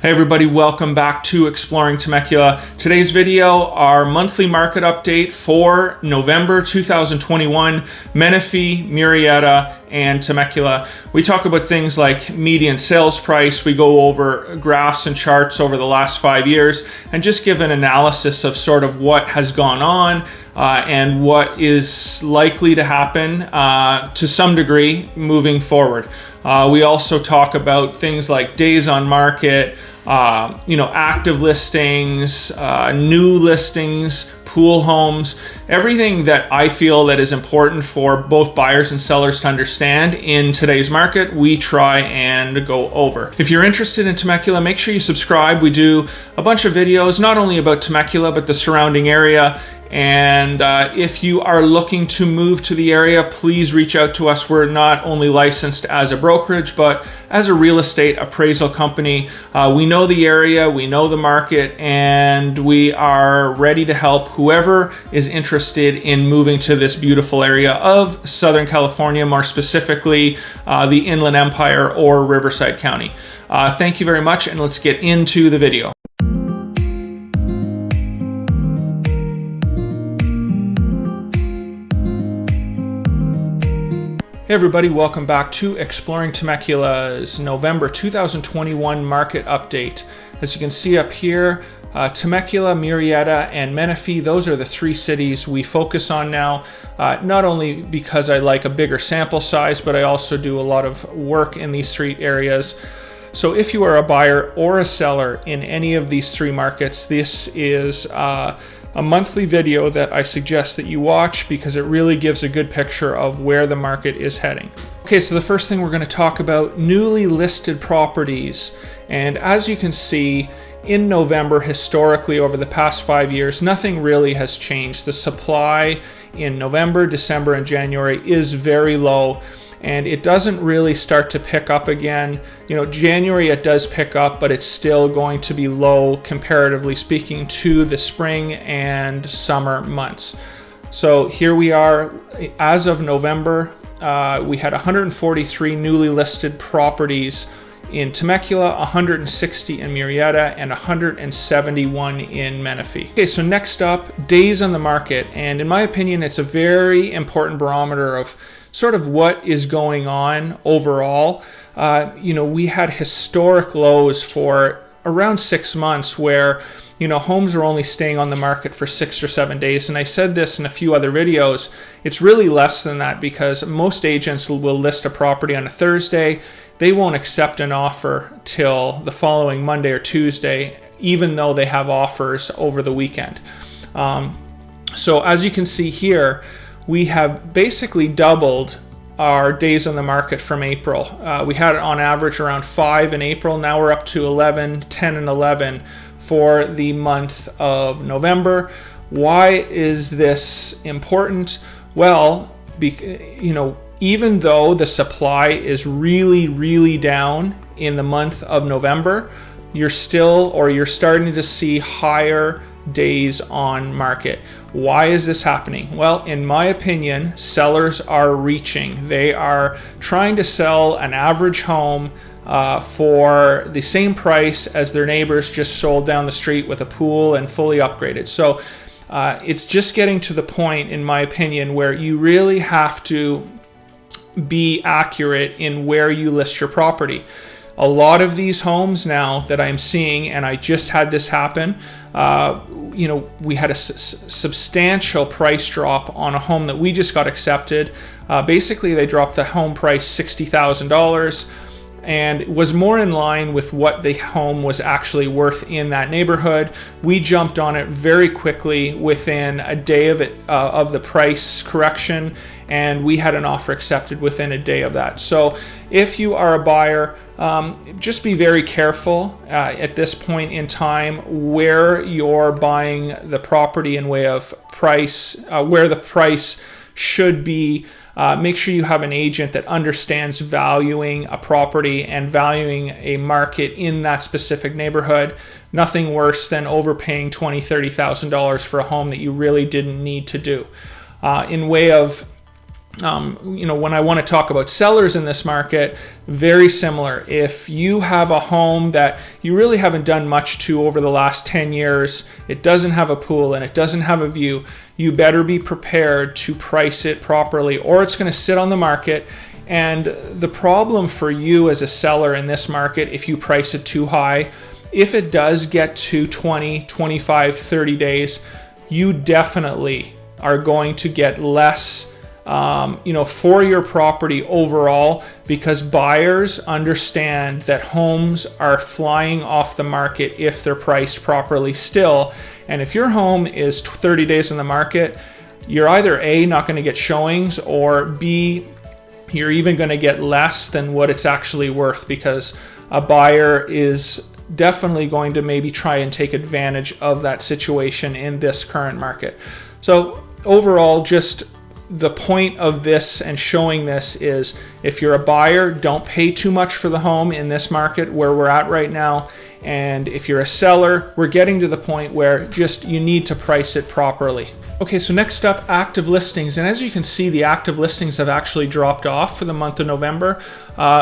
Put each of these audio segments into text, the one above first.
Hey everybody, welcome back to Exploring Temecula. Today's video, our monthly market update for November 2021, Menifee, Murrieta, and Temecula. We talk about things like median sales price, we go over graphs and charts over the last 5 years, and just give an analysis of sort of what has gone on and what is likely to happen to some degree moving forward. We also talk about things like days on market, active listings, new listings, pool homes, everything that I feel that is important for both buyers and sellers to understand in today's market, we try and go over. If you're interested in Temecula, make sure you subscribe. We do a bunch of videos, not only about Temecula, but the surrounding area. And if you are looking to move to the area, please reach out to us. We're not only licensed as a brokerage, but as a real estate appraisal company. We know the area, we know the market, and we are ready to help whoever is interested in moving to this beautiful area of Southern California, more specifically the Inland Empire or Riverside County. Thank you very much, and let's get into the video. Hey everybody, welcome back to Exploring Temecula's November 2021 market update. As you can see up here, Temecula, Murrieta, and Menifee, those are the three cities we focus on now, not only because I like a bigger sample size, but I also do a lot of work in these three areas. So if you are a buyer or a seller in any of these three markets, this is a monthly video that I suggest that you watch because it really gives a good picture of where the market is heading. Okay, so the first thing we're going to talk about, newly listed properties. And as you can see, in November, historically over the past 5 years, nothing really has changed. The supply in November, December, and January is very low, and it doesn't really start to pick up again. January it does pick up, but it's still going to be low comparatively speaking to the spring and summer months. So here we are, as of November, we had 143 newly listed properties in Temecula, 160 in Murrieta, and 171 in Menifee. Okay, so next up, days on the market. And in my opinion, it's a very important barometer of sort of what is going on overall. We had historic lows for around 6 months where homes are only staying on the market for 6 or 7 days. And I said this in a few other videos. It's really less than that because most agents will list a property on a Thursday. They won't accept an offer till the following Monday or Tuesday, even though they have offers over the weekend. So as you can see here, we have basically doubled our days on the market from April. We had it on average around 5 in April. Now we're up to 11, 10, and 11 for the month of November. Why is this important? Well, even though the supply is really, really down in the month of November, you're starting to see higher days on market. Why is this happening? Well, in my opinion, sellers are reaching. They are trying to sell an average home for the same price as their neighbors just sold down the street with a pool and fully upgraded. So it's just getting to the point, in my opinion, where you really have to be accurate in where you list your property. A lot of these homes now that I'm seeing, and I just had this happen, we had a substantial price drop on a home that we just got accepted. Basically, they dropped the home price $60,000, and it was more in line with what the home was actually worth in that neighborhood. We jumped on it very quickly within a day of the price correction, and we had an offer accepted within a day of that. So if you are a buyer, just be very careful at this point in time where you're buying the property in way of price, where the price should be. Make sure you have an agent that understands valuing a property and valuing a market in that specific neighborhood. Nothing worse than overpaying $20,000, $30,000 for a home that you really didn't need to do. In way of when I want to talk about sellers in this market, very similar. If you have a home that you really haven't done much to over the last 10 years, it doesn't have a pool and it doesn't have a view, you better be prepared to price it properly, or it's going to sit on the market. And the problem for you as a seller in this market, if you price it too high, if it does get to 20, 25, 30 days, you definitely are going to get less for your property overall, because buyers understand that homes are flying off the market if they're priced properly still. And if your home is 30 days in the market, you're either A, not going to get showings, or B, you're even going to get less than what it's actually worth, because a buyer is definitely going to maybe try and take advantage of that situation in this current market. So overall, just the point of this and showing this is, if you're a buyer, don't pay too much for the home in this market where we're at right now. And if you're a seller, we're getting to the point where just you need to price it properly. Okay, so next up, active listings. And as you can see, the active listings have actually dropped off for the month of November.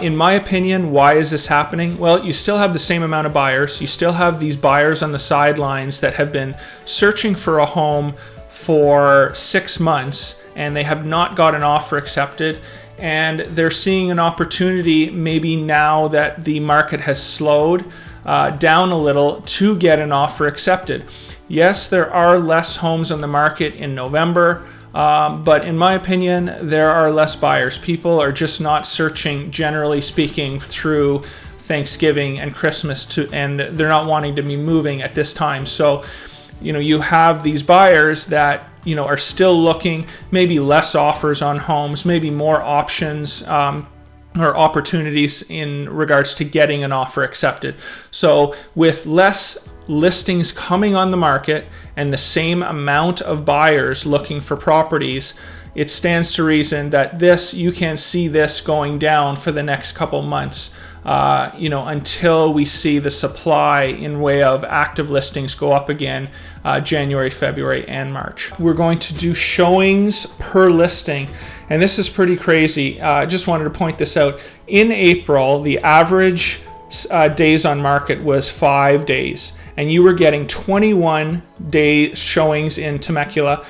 In my opinion, why is this happening? Well, you still have the same amount of buyers. You still have these buyers on the sidelines that have been searching for a home for 6 months, and they have not got an offer accepted. And they're seeing an opportunity maybe now that the market has slowed down a little to get an offer accepted. Yes, there are less homes on the market in November, but in my opinion, there are less buyers. People are just not searching, generally speaking, through Thanksgiving and Christmas, and they're not wanting to be moving at this time. So, you have these buyers that, are still looking, maybe less offers on homes, maybe more options or opportunities in regards to getting an offer accepted. So with less listings coming on the market and the same amount of buyers looking for properties, it stands to reason that you can see this going down for the next couple months, until we see the supply in way of active listings go up again, January, February, and March. We're going to do showings per listing, and this is pretty crazy. I just wanted to point this out. In April, the average days on market was 5 days, and you were getting 21 day showings in Temecula,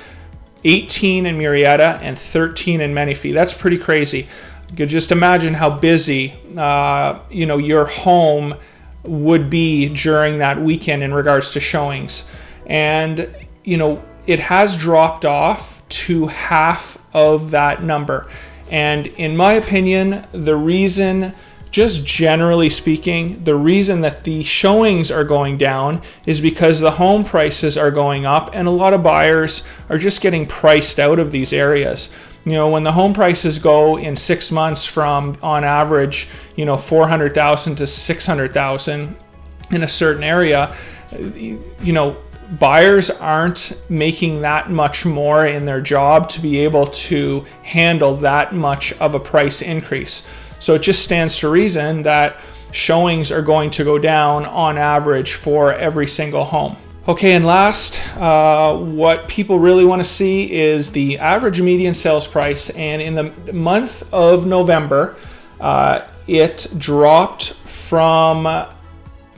18 in Murrieta, and 13 in Menifee. That's pretty crazy. You could just imagine how busy your home would be during that weekend in regards to showings. And it has dropped off to half of that number. And in my opinion, the reason, just generally speaking, the reason that the showings are going down is because the home prices are going up, and a lot of buyers are just getting priced out of these areas. When the home prices go in 6 months from, on average, $400,000 to $600,000 in a certain area, buyers aren't making that much more in their job to be able to handle that much of a price increase. So it just stands to reason that showings are going to go down on average for every single home. Okay, and last, what people really want to see is the average median sales price. And in the month of November, it dropped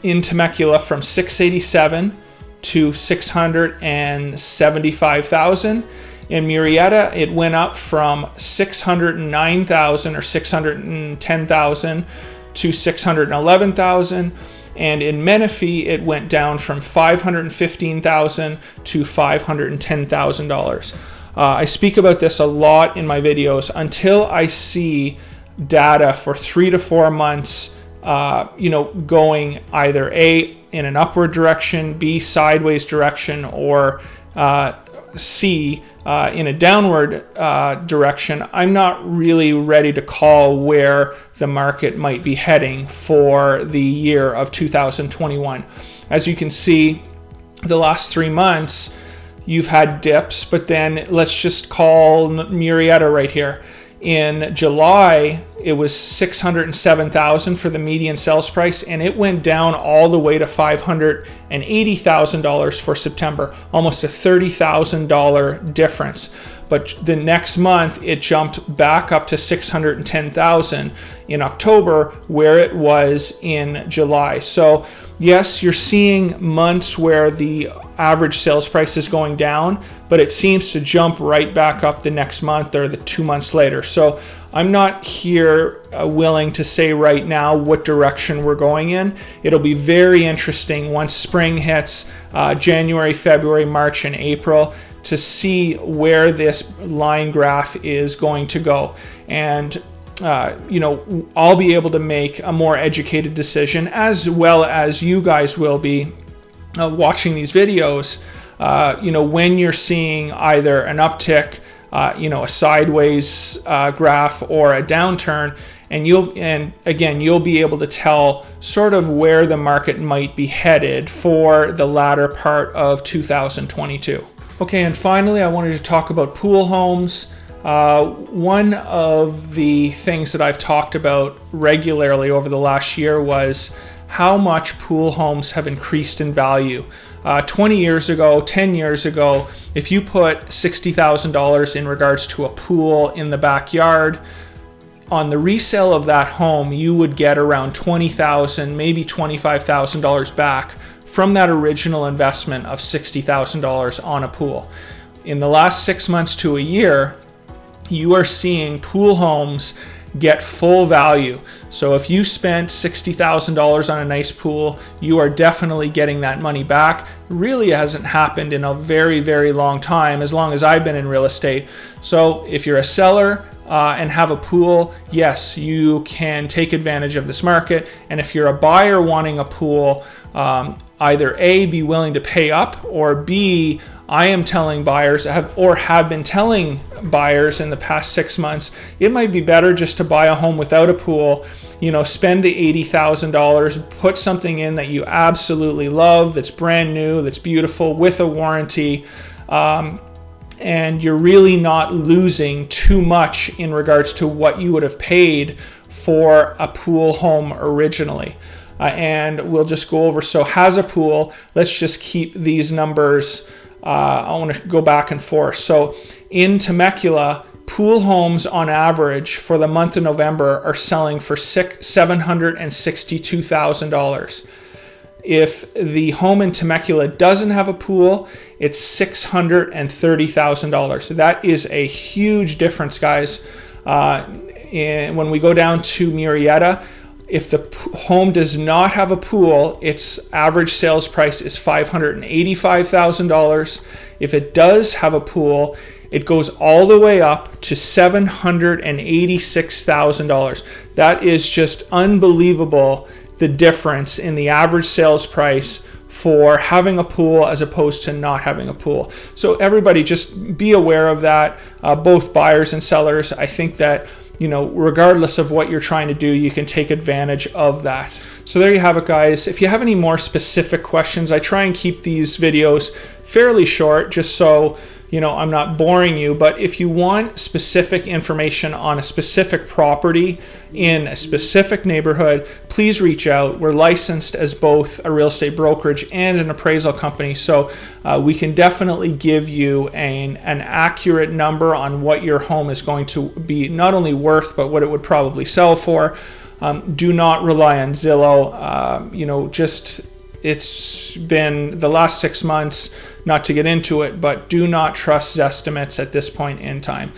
in Temecula from $687,000 to $675,000. In Murrieta, it went up from $609,000 or $610,000 to $611,000. And in Menifee, it went down from $515,000 to $510,000. I speak about this a lot in my videos. Until I see data for 3 to 4 months, going either A, in an upward direction, B, sideways direction, or C, in a downward direction, I'm not really ready to call where the market might be heading for the year of 2021. As you can see, the last 3 months, you've had dips, but then let's just call Murrieta right here. In July, it was $607,000 for the median sales price, and it went down all the way to $580,000 for September, almost a $30,000 difference. But the next month it jumped back up to $610,000 in October, where it was in July. So yes, you're seeing months where the average sales price is going down, but it seems to jump right back up the next month or the 2 months later. So I'm not here willing to say right now what direction we're going in. It'll be very interesting once spring hits, January, February, March, and April, to see where this line graph is going to go. And I'll be able to make a more educated decision, as well as you guys will be watching these videos, when you're seeing either an uptick, a sideways graph, or a downturn, and you'll be able to tell sort of where the market might be headed for the latter part of 2022. Okay, and finally, I wanted to talk about pool homes. One of the things that I've talked about regularly over the last year was how much pool homes have increased in value. 20 years ago, 10 years ago, if you put $60,000 in regards to a pool in the backyard, on the resale of that home, you would get around $20,000, maybe $25,000 back from that original investment of $60,000 on a pool. In the last 6 months to a year, you are seeing pool homes get full value. So if you spent $60,000 on a nice pool, you are definitely getting that money back. Really hasn't happened in a very, very long time, as long as I've been in real estate. So if you're a seller and have a pool, yes, you can take advantage of this market. And if you're a buyer wanting a pool, either A, be willing to pay up, or B, I am telling buyers, have been telling buyers in the past 6 months, it might be better just to buy a home without a pool, spend the $80,000, put something in that you absolutely love, that's brand new, that's beautiful, with a warranty, and you're really not losing too much in regards to what you would have paid for a pool home originally. And we'll just go over, so has a pool, let's just keep these numbers. I want to go back and forth. So in Temecula, pool homes on average for the month of November are selling for $762,000. If the home in Temecula doesn't have a pool, it's $630,000. That is a huge difference, guys. When we go down to Murrieta, if the home does not have a pool, its average sales price is $585,000. If it does have a pool, it goes all the way up to $786,000. That is just unbelievable, the difference in the average sales price for having a pool as opposed to not having a pool. So everybody just be aware of that, both buyers and sellers. I think that regardless of what you're trying to do, you can take advantage of that. So there you have it, guys. If you have any more specific questions, I try and keep these videos fairly short just so I'm not boring you. But if you want specific information on a specific property in a specific neighborhood, please reach out. We're licensed as both a real estate brokerage and an appraisal company, so we can definitely give you an accurate number on what your home is going to be not only worth, but what it would probably sell for. Do not rely on Zillow. It's been the last 6 months, not to get into it, but do not trust estimates at this point in time.